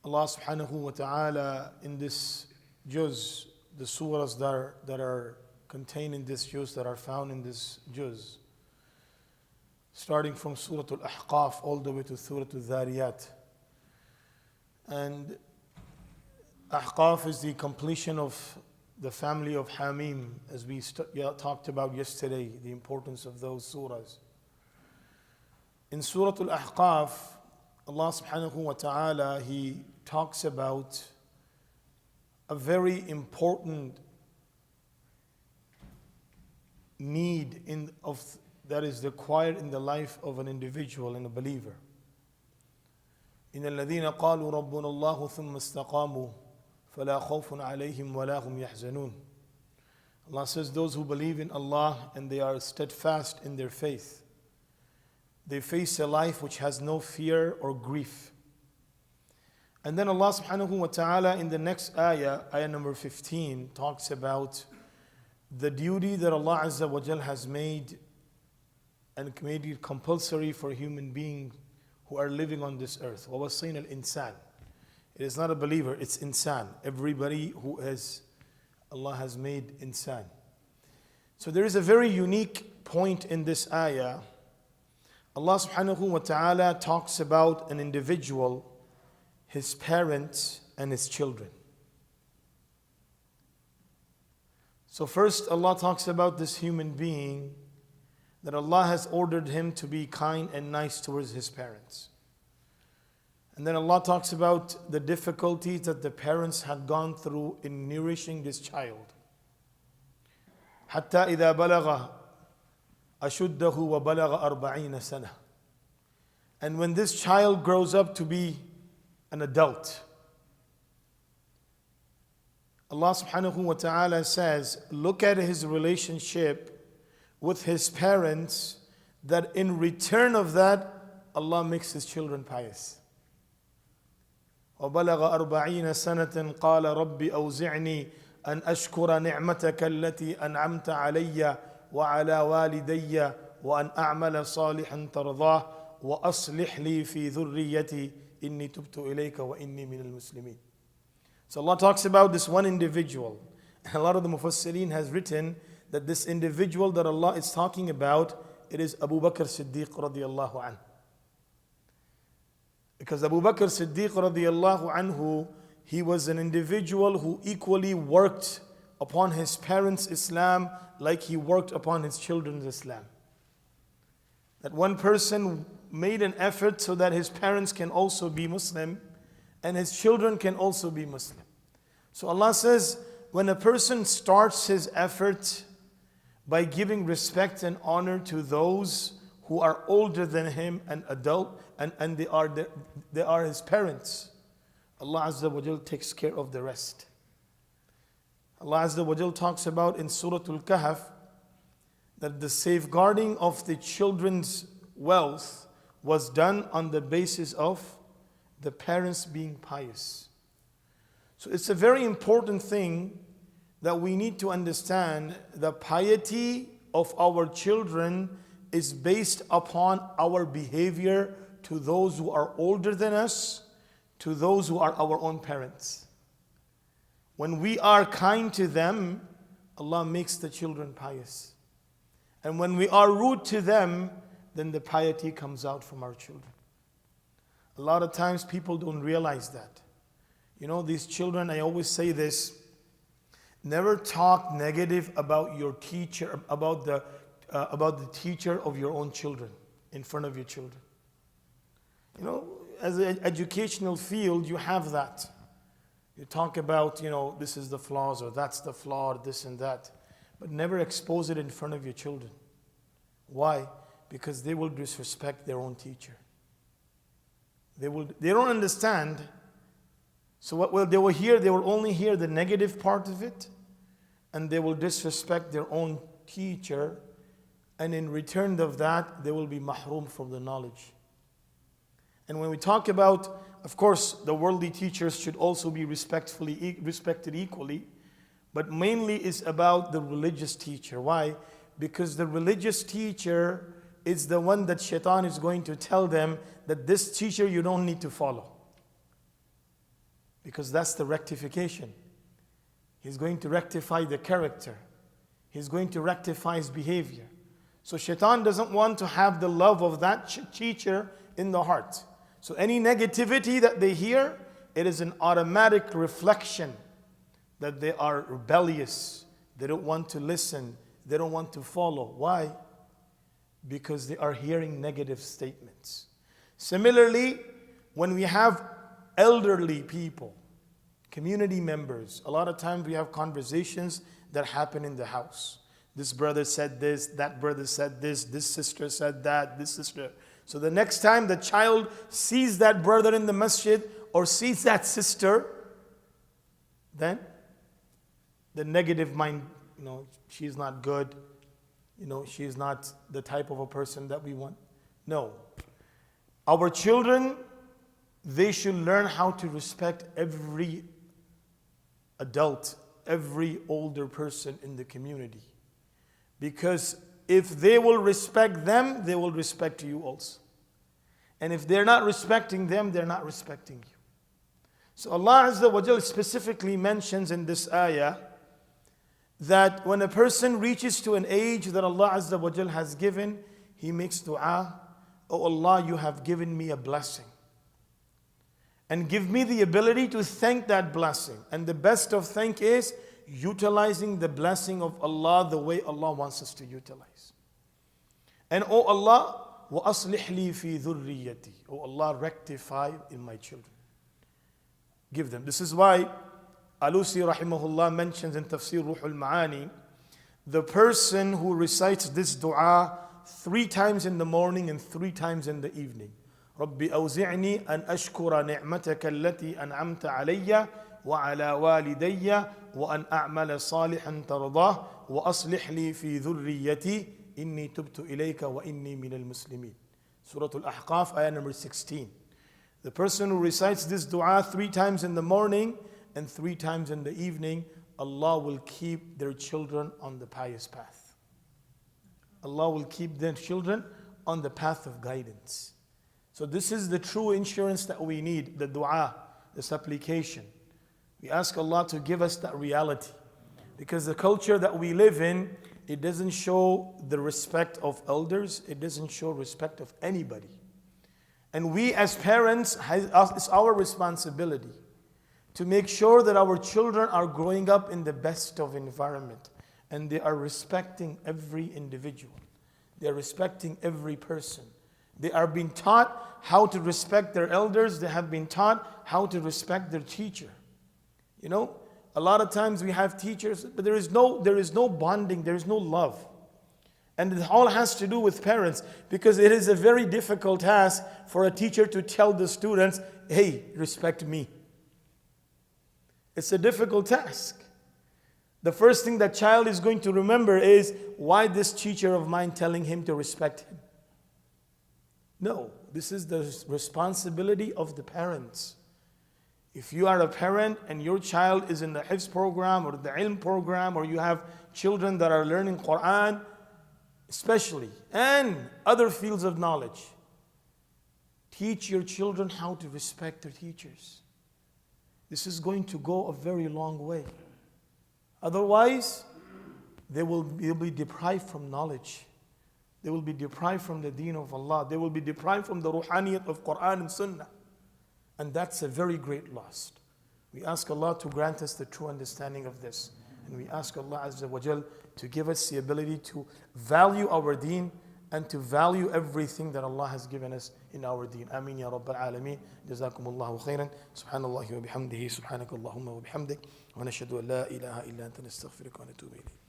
Allah subhanahu wa ta'ala in this juz, the surahs that are contained in this juz, that are found in this juz, starting from Surah Al-Ahqaf all the way to Surah Al-Dhariyat. And Ahqaf is the completion of the family of Hamim, as we talked about yesterday, the importance of those surahs. In Surah Al-Ahqaf, Allah subhanahu wa ta'ala, He talks about a very important need that is required in the life of an individual and a believer. إن الذين قالوا ربنا الله ثم استقاموا فلا خوف عليهم ولا هم يحزنون. Allah says, those who believe in Allah and they are steadfast in their faith, they face a life which has no fear or grief. And then Allah subhanahu wa ta'ala in the next ayah number 15, talks about the duty that Allah Azza wa Jal has made and made it compulsory for human beings who are living on this earth. وَوَصَّيْنَا الْإِنسَانِ. It is not a believer, it's insan. Everybody who is, Allah has made insan. So there is a very unique point in this ayah. Allah subhanahu wa ta'ala talks about an individual, his parents and his children. So first Allah talks about this human being, that Allah has ordered him to be kind and nice towards his parents. And then Allah talks about the difficulties that the parents had gone through in nourishing this child. حتى إذا بلغ أشده وبلغ 40 سنة. And when this child grows up to be an adult, Allah subhanahu wa ta'ala says, look at his relationship with his parents, that in return of that, Allah makes his children pious. وبلغ 40 سنة قال رب أوزعني أن أشكر نعمتك التي أنعمت علي وعلى والدي وأن أعمل صالحا ترضاه وأصلح لي في ذريتي إني تبت إليك وإني من المسلمين. So Allah talks about this one individual. And a lot of the Mufassirin has written that this individual that Allah is talking about, it is Abu Bakr Siddiq radiallahu anhu. Because Abu Bakr Siddiq radiallahu anhu, he was an individual who equally worked upon his parents' Islam like he worked upon his children's Islam. That one person made an effort so that his parents can also be Muslim and his children can also be Muslim. So Allah says, when a person starts his effort by giving respect and honor to those who are older than him and adult, and they are his parents, Allah Azza wa Jal takes care of the rest. Allah Azza wa Jal talks about in Surah Al-Kahf that the safeguarding of the children's wealth was done on the basis of the parents being pious. So it's a very important thing that we need to understand. The piety of our children is based upon our behavior to those who are older than us, to those who are our own parents. When we are kind to them, Allah makes the children pious. And when we are rude to them, then the piety comes out from our children. A lot of times people don't realize that. You know, these children, I always say this, never talk negative about your teacher, about the teacher of your own children in front of your children. You know, as an educational field, you have that. You talk about, this is the flaws or that's the flaw or this and that. But never expose it in front of your children. Why? Because they will disrespect their own teacher. They don't understand. So they will only hear the negative part of it, and they will disrespect their own teacher, and in return of that, they will be mahroom from the knowledge. And when we talk about, of course, the worldly teachers should also be respected equally, but mainly is about the religious teacher. Why? Because the religious teacher is the one that shaitan is going to tell them that this teacher you don't need to follow. because that's the rectification. He's going to rectify the character. He's going to rectify his behavior. So shaitan doesn't want to have the love of that teacher in the heart. So any negativity that they hear, it is an automatic reflection that they are rebellious. They don't want to listen. They don't want to follow. Why? Because they are hearing negative statements. Similarly, when we have elderly people, community members, a lot of times we have conversations that happen in the house. This brother said this, that brother said this sister said that, this sister. So the next time the child sees that brother in the masjid or sees that sister, then the negative mind, she's not good, she's not the type of a person that we want. No. Our children, they should learn how to respect every adult, every older person in the community. Because if they will respect them, they will respect you also. And if they're not respecting them, they're not respecting you. So Allah Azza wa Jal specifically mentions in this ayah that when a person reaches to an age that Allah Azza wa Jal has given, he makes dua, "Oh Allah, you have given me a blessing. And give me the ability to thank that blessing." And the best of thank is utilizing the blessing of Allah the way Allah wants us to utilize. And oh Allah, وَأَصْلِحْ لِي فِي ذُرِّيَّتِي. Oh Allah, rectify in my children. Give them. This is why Alusi rahimahullah mentions in Tafsir Ruhul Ma'ani, the person who recites this dua 3 times in the morning and 3 times in the evening. رَبِّ أَوْزِعْنِي أَنْ أَشْكُرَ نِعْمَتَكَ الَّتِي أَنْعَمْتَ عَلَيَّ وَعَلَى وَالِدَيَّ وَأَنْ أَعْمَلَ صَالِحًا تَرْضَاهُ وَأَصْلِحْ لِي فِي ذُرِّيَّتِي إِنِّي تُبْتُ إِلَيْكَ وَإِنِّي مِنَ الْمُسْلِمِينَ. Surah Al-Ahqaf, ayah number 16. The person who recites this dua 3 times in the morning and 3 times in the evening, Allah will keep their children on the pious path. Allah will keep their children on the path of guidance. So this is the true insurance that we need, the dua, the supplication. We ask Allah to give us that reality. Because the culture that we live in, it doesn't show the respect of elders. It doesn't show respect of anybody. And we as parents, it's our responsibility to make sure that our children are growing up in the best of environment. And they are respecting every individual. They are respecting every person. They are being taught how to respect their elders. They have been taught how to respect their teacher. A lot of times we have teachers, but there is no bonding, there is no love. And it all has to do with parents, because it is a very difficult task for a teacher to tell the students, "Hey, respect me." It's a difficult task. The first thing that child is going to remember is, why this teacher of mine telling him to respect him? No, this is the responsibility of the parents. If you are a parent and your child is in the Hifz program or the Ilm program, or you have children that are learning Quran, especially, and other fields of knowledge, teach your children how to respect their teachers. This is going to go a very long way. Otherwise, they will be deprived from knowledge. They will be deprived from the deen of Allah. They will be deprived from the ruhaniyat of Quran and Sunnah. And that's a very great loss. We ask Allah to grant us the true understanding of this. And we ask Allah Azza wa Jal to give us the ability to value our deen and to value everything that Allah has given us in our deen. Ameen ya Rabbal Alameen. Jazakumullahu khairan. Subhanallahi wa bihamdihi. Subhanakallahumma wa bihamdik. Wa nashhadu an la ilaha illa anta nastaghfiruka wa natubu ilayk.